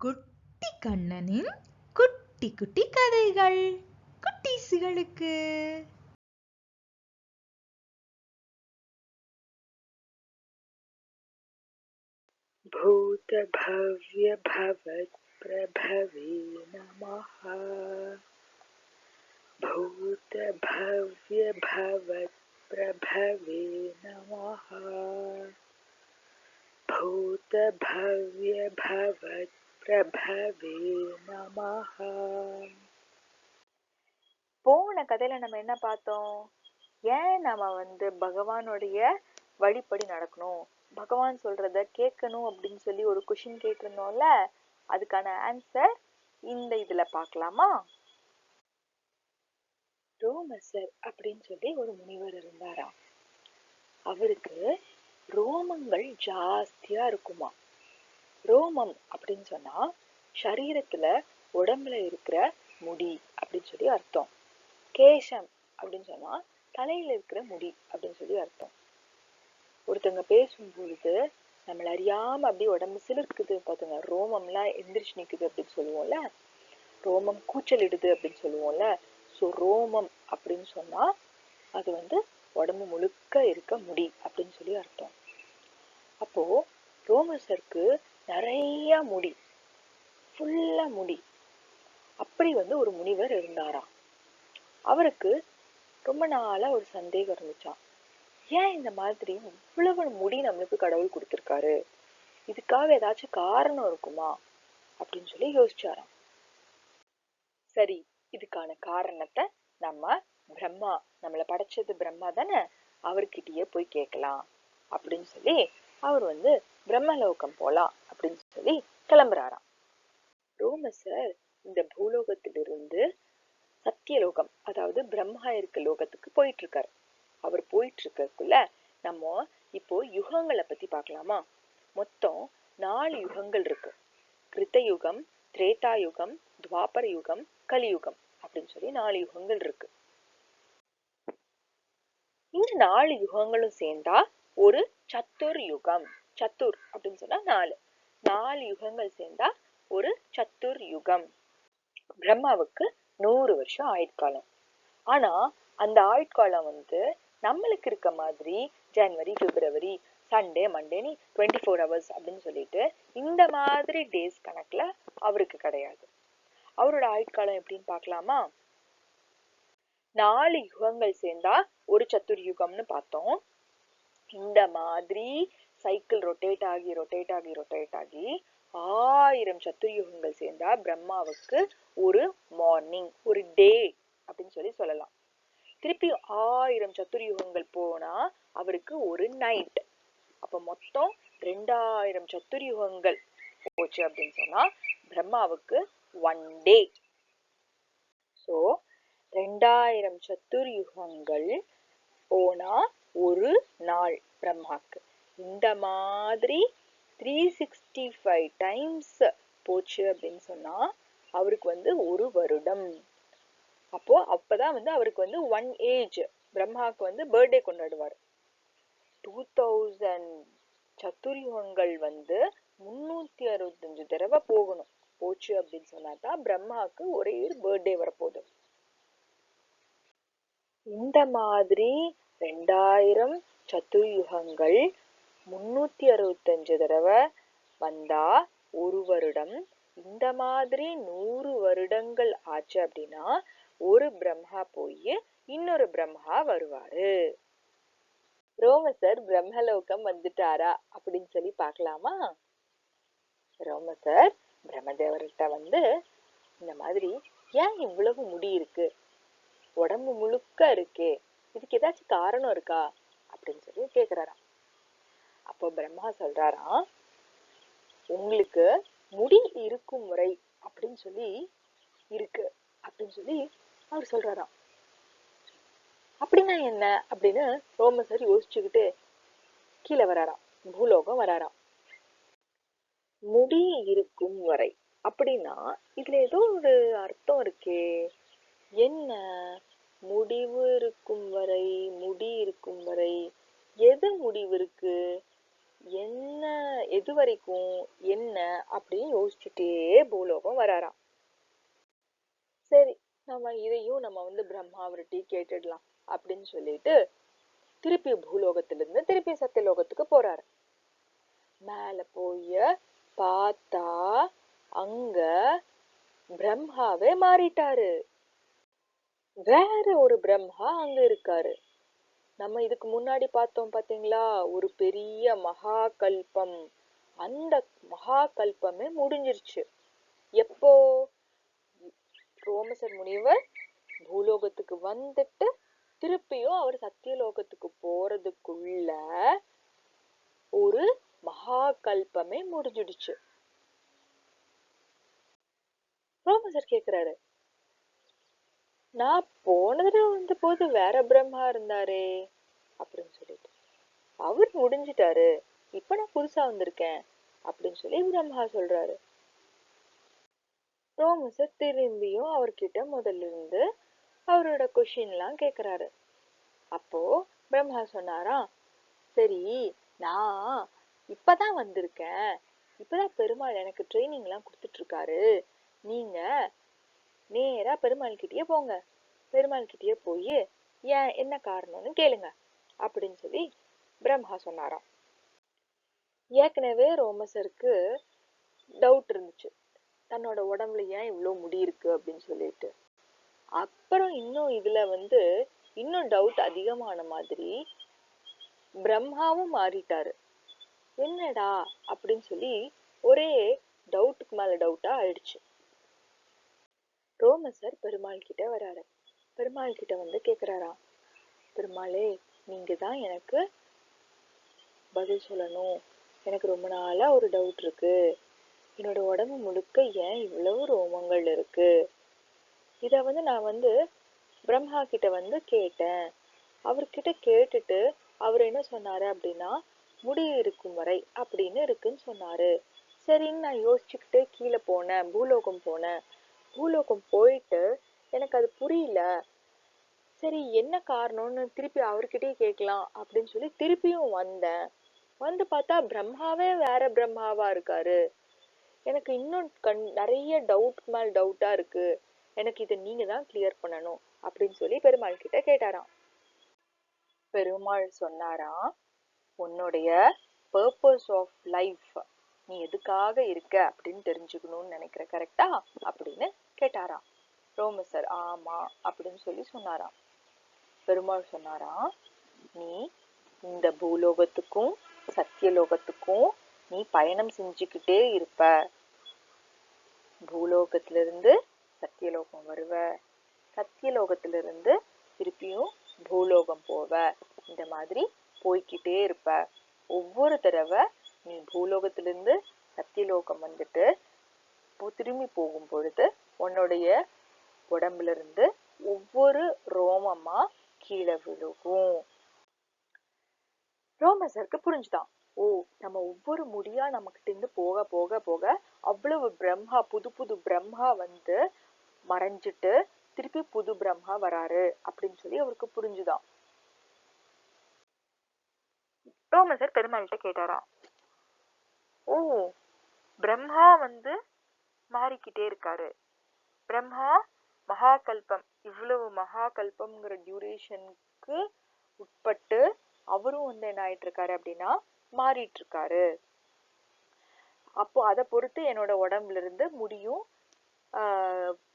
குட்டி கண்ணனின் குட்டி குட்டி கதைகள் குட்டீசுகளுக்கு. भूत भव्य भवत् प्रभवे नमः। भूत भव्य भवत् प्रभवे नमः। भूत भव्य भवत् प्रभवे नमः. போன கதையில நம்ம என்ன பார்த்தோம்? ஏன் நம்ம பகவானுடைய வழிப்படி நடக்கணும், பகவான் சொல்றத கேட்கணும் அப்படின்னு சொல்லி ஒரு கொஷின் கேட்டிருந்தோம்ல, அதுக்கான ஆன்சர் இந்த இதுல பார்க்கலாமா? ரோமசர் அப்படின்னு சொல்லி ஒரு முனிவர் இருந்தாராம். அவருக்கு ரோமங்கள் ஜாஸ்தியா இருக்குமா. ரோமம் அப்படின்னு சொன்னா சரீரத்துல உடம்புல இருக்கிற முடி அப்படின்னு சொல்லி அர்த்தம். கேசம் அப்படின்னு சொன்னா தலையில இருக்கிற முடி அப்படின்னு சொல்லி அர்த்தம். ஒருத்தவங்க பேசும் பொழுது நம்மள அறியாம அப்படியே உடம்பு சிலிர்க்குது பாத்துங்க, ரோமம்லாம் எந்திரிச்சு நிக்குது அப்படின்னு சொல்லுவோம்ல, ரோமம் கூச்சலிடுது அப்படின்னு சொல்லுவோம்ல. ஸோ ரோமம் அப்படின்னு சொன்னா அது உடம்பு முழுக்க இருக்க முடி அப்படின்னு சொல்லி அர்த்தம். அப்போ ரோமசருக்கு நிறைய முடி, ஃபுல்லா முடி. அப்படி ஒரு முனிவர் இருந்தாராம். அவருக்கு ரொம்ப நாளா ஒரு சந்தேகம் இருந்துச்சாம். ஏன் இந்த மாதிரி இவ்வளவு முடி நம்மளுக்கு கடவுள் கொடுத்திருக்காரு, இதுக்காக ஏதாச்சும் காரணம் இருக்குமா அப்படின்னு சொல்லி யோசிச்சாராம். சரி, இதுக்கான காரணத்தை நம்ம பிரம்மா, நம்மளை படைச்சது பிரம்மா தானே, அவர்கிட்டயே போய் கேட்கலாம் அப்படின்னு சொல்லி அவர் பிரம்மலோகம் போலாம் அப்படின்னு சொல்லி கிளம்புறாராம். ரோமசர் இந்த பூலோகத்திலிருந்து சத்தியலோகம், அதாவது பிரம்மா இருக்க லோகத்துக்கு போயிட்டு இருக்காரு. அவர் போயிட்டு இருக்கக்குள்ள நம்ம இப்போ யுகங்களை பத்தி பார்க்கலாமா? மொத்தம் 4 யுகங்கள் இருக்கு. கிருத்தயுகம், திரேதாயுகம், துவாபர யுகம், கலியுகம் அப்படின்னு சொல்லி 4 யுகங்கள் இருக்கு. இந்த 4 யுகங்களும் சேர்ந்தா ஒரு சத்துர் யுகம். சத்துர் அப்படின்னு சொன்னா 4 யுகங்கள் சேர்ந்தா ஒரு சத்துர் யுகம். பிரம்மாவுக்கு 100 வருஷம் ஆயுட்காலம். ஆனா அந்த ஆயுட்காலம் நம்மளுக்கு இருக்க மாதிரி ஜனவரி, பிப்ரவரி, சண்டே, மண்டேன்னு 24 hours அப்படின்னு சொல்லிட்டு இந்த மாதிரி டேஸ் கணக்குல அவருக்கு கிடையாது. அவரோட ஆயுட்காலம் எப்படின்னு பார்க்கலாமா? 4 யுகங்கள் சேர்ந்தா ஒரு சத்துர் யுகம்னு பார்த்தோம். இந்த மாதிரி சைக்கிள் ரொட்டேட் ஆகி ரொட்டேட் ஆகி ரொட்டேட் ஆகி 1000 சத்துர்யுகங்கள் சேர்ந்தா பிரம்மாவுக்கு ஒரு மார்னிங், ஒரு டே அப்படின்னு சொல்லி சொல்லலாம். திருப்பி 1000 சத்துர்யுகங்கள் போனா அவருக்கு ஒரு நைட். அப்ப மொத்தம் 2000 சத்துர்யுகங்கள் போச்சு அப்படின்னு சொன்னா பிரம்மாவுக்கு 1 டே. சோ 2000 சத்துர்யுகங்கள் போனா ஒரு நாள் பிரம்மாக்கு. இந்த மாதிரி 365 டைம்ஸ் போச்சு அப்படின்னு சொன்னா அவருக்கு ஒரு வருடம். அப்பதான் அவருக்கு 1 ஏஜ். பிரம்மாவுக்கு பர்த்டே கொண்டாடுவார். 2000 சத்துர்யுகங்கள் 365 தடவை போச்சு அப்படின்னு சொன்னாதான் பிரம்மாவுக்கு ஒரே ஒரு பர்த்டே வரப்போகுது. இந்த மாதிரி 2000 சத்துர்யுகங்கள் 365 தடவை வந்தா ஒரு வருடம். இந்த மாதிரி 100 வருடங்கள் ஆச்சு அப்படின்னா ஒரு பிரம்மா போய் இன்னொரு பிரம்மா வருவாரு. ரோமசர் பிரம்மலோகம் வந்துட்டாரா அப்படின்னு சொல்லி பார்க்கலாமா? ரோமசர் பிரம்மதேவர்கிட்ட இந்த மாதிரி ஏன் இவ்வளவு முடி இருக்கு, உடம்பு முழுக்க இருக்கே, இதுக்கு ஏதாச்சும் காரணம் இருக்கா அப்படின்னு சொல்லி கேக்குறாராம். அப்போ பிரம்மா சொல்றாராம், உங்களுக்கு முடி இருக்கும் வரை அப்படின்னு சொல்லி இருக்கு அப்படின்னு சொல்லி அவர் சொல்றாராம். அப்படின்னா என்ன அப்படின்னு ரோமசர் யோசிச்சுக்கிட்டு கீழே வராராம், பூலோகம் வராராம். முடி இருக்கும் வரை அப்படின்னா இதுல ஏதோ ஒரு அர்த்தம் இருக்கே, என்ன? முடிவு இருக்கும் வரை, முடி இருக்கும் வரை, எது முடிவு இருக்கு? என்ன எது வரைக்கும் என்ன அப்படின்னு யோசிச்சுட்டே பூலோகம் வராராம். சரி, நம்ம பிரம்மாவர்ட்டி கேட்டுடலாம் அப்படின்னு சொல்லிட்டு திருப்பி பூலோகத்திலிருந்து திருப்பி சத்தியலோகத்துக்கு போறாரு. மேல போய் பார்த்தா அங்க பிரம்மாவே மாறிட்டாரு. வேற ஒரு பிரம்மா அங்க இருக்காரு. நம்ம இதுக்கு முன்னாடி பார்த்தோம் பாத்தீங்களா, ஒரு பெரிய மகா கல்பம். அந்த மகா கல்பமே முடிஞ்சிருச்சு. எப்போ? ரோமசர் முனிவர் பூலோகத்துக்கு வந்துட்டு திருப்பியும் அவர் சத்தியலோகத்துக்கு போறதுக்குள்ள ஒரு மகா கல்பமே முடிஞ்சிடுச்சு. ரோமசர் கேக்குறாரு, நான் போன தடவை வந்த போது வேற பிரம்மா இருந்தாரே அப்படின்னு சொல்லிட்டு, அவர் முடிஞ்சிட்டாரு, இப்ப நான் புதுசா வந்திருக்கேன் அப்படின்னு சொல்லி பிரம்மா சொல்றாரு. ரோமசர் திரும்பியும் அவர்கிட்ட முதல்ல இருந்து அவரோட கொஸ்டின் எல்லாம் கேக்குறாரு. அப்போ பிரம்மா சொன்னாராம், சரி, நான் இப்பதான் வந்திருக்கேன், இப்பதான் பெருமாள் எனக்கு ட்ரைனிங் எல்லாம் கொடுத்துட்டு இருக்காரு, நீங்க நேரா பெருமாள் கிட்டயே போங்க, பெருமாள் கிட்டயே போய் ஏன் என்ன காரணம்னு கேளுங்க அப்படின்னு சொல்லி பிரம்மா சொன்னாராம். ஏற்கனவே ரோமசருக்கு டவுட் இருந்துச்சு, தன்னோட உடம்புல ஏன் இவ்வளவு முடி இருக்கு அப்படின்னு சொல்லிட்டு. அப்புறம் இன்னும் இதுல இன்னும் டவுட் அதிகமான மாதிரி பிரம்மாவும் மாறிட்டாரு. என்னடா அப்படின்னு சொல்லி ஒரே டவுட்டுக்கு மேல டவுட்டா ஆயிடுச்சு. ரோமசர் பெருமாள் கிட்ட வராரு. பெருமாள் கிட்ட கேக்குறாராம், பெருமாளே, நீங்க தான் எனக்கு பதில் சொல்லணும், எனக்கு ரொம்ப நாளா ஒரு டவுட் இருக்கு, என்னோட உடம்பு முழுக்க ஏன் இவ்வளவு ரோமங்கள் இருக்கு, இத நான் பிரம்மா கிட்ட கேட்டேன். அவர்கிட்ட கேட்டுட்டு அவர் என்ன சொன்னாரு அப்படின்னா, முடி இருக்கும் வரை அப்படின்னு இருக்குன்னு சொன்னாரு. சரின்னு நான் யோசிச்சுக்கிட்டே கீழே போனேன், பூலோகம் போனேன். பூலோகம் போயிட்டு எனக்கு அது புரியல. சரி, என்ன காரணம்னு திருப்பி அவர்கிட்டயே கேட்கலாம் அப்படின்னு சொல்லி திருப்பியும் வந்தேன். பார்த்தா பிரம்மாவே வேற பிரம்மாவா இருக்காரு. எனக்கு இன்னும் நிறைய டவுட் மேல் டவுட்டா இருக்கு, எனக்கு இதை நீங்க தான் கிளியர் பண்ணணும் அப்படின்னு சொல்லி பெருமாள் கிட்ட கேட்டாராம். பெருமாள் சொன்னாராம், உன்னுடைய பர்பஸ் ஆஃப் லைஃப், நீ எதுக்காக இருக்க அப்படின்னு தெரிஞ்சுக்கணும்னு நினைக்கிற, கரெக்டா அப்படின்னு கேட்டாராம். ரோமசர் ஆமா அப்படின்னு சொல்லி சொன்னாராம். பெருமாள் சொன்னாராம், நீ இந்த பூலோகத்துக்கும் சத்தியலோகத்துக்கும் நீ பயணம் செஞ்சுக்கிட்டே இருப்ப. பூலோகத்திலிருந்து சத்தியலோகம் வருவ, சத்தியலோகத்திலிருந்து திருப்பியும் பூலோகம் போவ, இந்த மாதிரி போய்கிட்டே இருப்ப. ஒவ்வொரு தடவை நீ பூலோகத்திலிருந்து சத்தியலோகம் வந்துட்டு திரும்பி போகும் பொழுது உன்னுடைய உடம்புல இருந்து ஒவ்வொரு ரோமமா கீழே விழுகும். ரோமசருக்கு புரிஞ்சுதான், ஓ, நம்ம ஒவ்வொரு முடியா நமக்கிட்ட இருந்து போக போக போக அவ்வளவு பிரம்மா, புது புது பிரம்மா மறைஞ்சிட்டு திருப்பி புது பிரம்மா வராரு அப்படின்னு சொல்லி அவருக்கு புரிஞ்சுதான். ரோமசர் பெருமாள்கிட்ட கேட்டாராம், ஓ, பிரம்மா மாறிக்கிட்டே இருக்காரு, பிரம்மா மகாகல்பம், இவ்வளவு மகாகல்பம்ங்கிற டியூரேஷனுக்கு உட்பட்டு அவரும் என்ன ஆயிட்டு இருக்காரு அப்படின்னா மாறிட்டு இருக்காரு. அப்போ அதை பொறுத்து என்னோட உடம்புல இருந்து முடியும்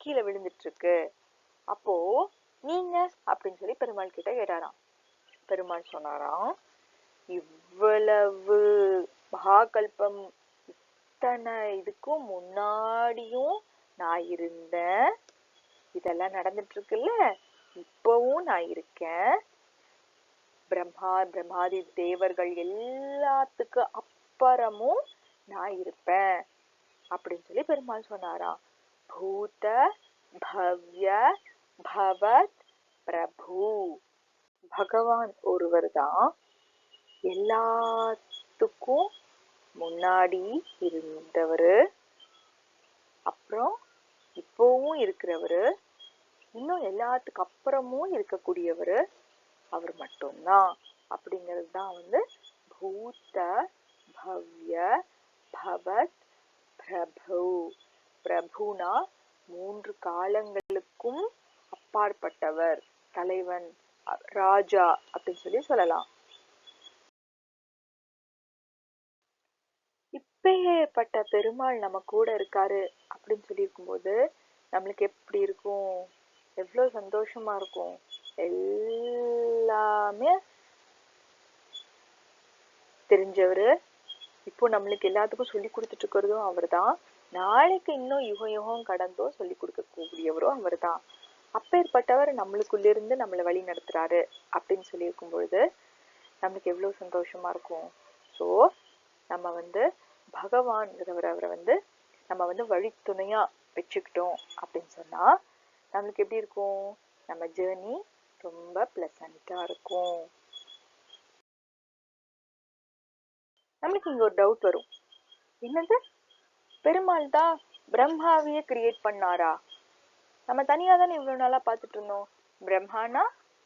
கீழே விழுந்துட்டு இருக்கு. அப்போ நீங்க அப்படின்னு சொல்லி பெருமாள் கிட்ட கேட்டாராம். பெருமாள் சொன்னாராம், இவ்வளவு மகாகல்பம் இத்தனை இதுக்கும் முன்னாடியும் நான் இருந்தேன், இதெல்லாம் நடந்துட்டு இருக்குல்ல, இப்பவும் நான் இருக்கேன், பிரம்மாதி தேவர்கள் எல்லாத்துக்கு அப்புறமும் நான் இருப்பேன் அப்படின்னு சொல்லி பெருமாள் சொன்னாராம். பூத பவ்ய பவத் பிரபு, பகவான் ஒருவர் தான் எல்லாத்துக்கும் முன்னாடி இருந்தவரு, அப்புறம் இப்பவும் இருக்கிறவரு, இன்னும் எல்லாத்துக்கு அப்புறமும் இருக்கக்கூடியவரு அவர் மட்டும்தான். அப்படிங்கிறது தான் பூத பவ்ய பவத் பிரபு. பிரபுனா 3 காலங்களுக்கும் அப்பாற்பட்டவர், தலைவன், ராஜா அப்படின்னு சொல்லலாம். இப்பேற்பட்ட பெருமாள் நம்ம கூட இருக்காரு அப்படின்னு சொல்லி இருக்கும்போது நம்மளுக்கு எப்படி இருக்கும்? எவ்வளவு சந்தோஷமா இருக்கும். எல்லாமே தெரிஞ்சவரு, இப்போ நம்மளுக்கு எல்லாத்துக்கும் சொல்லி கொடுத்துட்டு இருக்கிறதும் அவர் தான். நாளைக்கு இன்னும் யுகம் யுகம் கடந்தும் சொல்லி கொடுக்க கூடியவரும் அவர் தான். அப்பேற்பட்டவர் நம்மளுக்குள்ள இருந்து நம்மளை வழி நடத்துறாரு அப்படின்னு சொல்லி இருக்கும் பொழுது நம்மளுக்கு எவ்வளவு சந்தோஷமா இருக்கும். ஸோ நம்ம பகவான்கிறவரை நம்ம வழித்துணையா வச்சுக்கிட்டோம் அப்படின்னு சொன்னா நம்மளுக்கு எப்படி இருக்கும்? நம்ம ஜேர்னி ரொம்ப பிளசண்டா இருக்கும். நம்மளுக்கு இங்க ஒரு டவுட் வரும், என்னது பெருமாள் தான் பிரம்மாவையே கிரியேட் பண்ணாரா? நம்ம தனியா தானே இவ்வளவு நாளா பார்த்துட்டு இருந்தோம். பிரம்மானா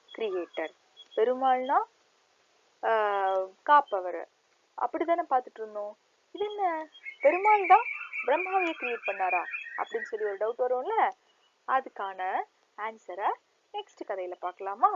கிரியேட்டர், பெருமாள்னா காப்பவர், அப்படித்தானே பார்த்துட்டு இருந்தோம். இது என்ன பெருமாள் தான் பிரம்மாவையே கிரியேட் பண்ணாரா அப்படின்னு சொல்லி ஒரு டவுட் வரும்ல. அதுக்கான ஆன்சரை நெக்ஸ்ட் கதையில பார்க்கலாமா?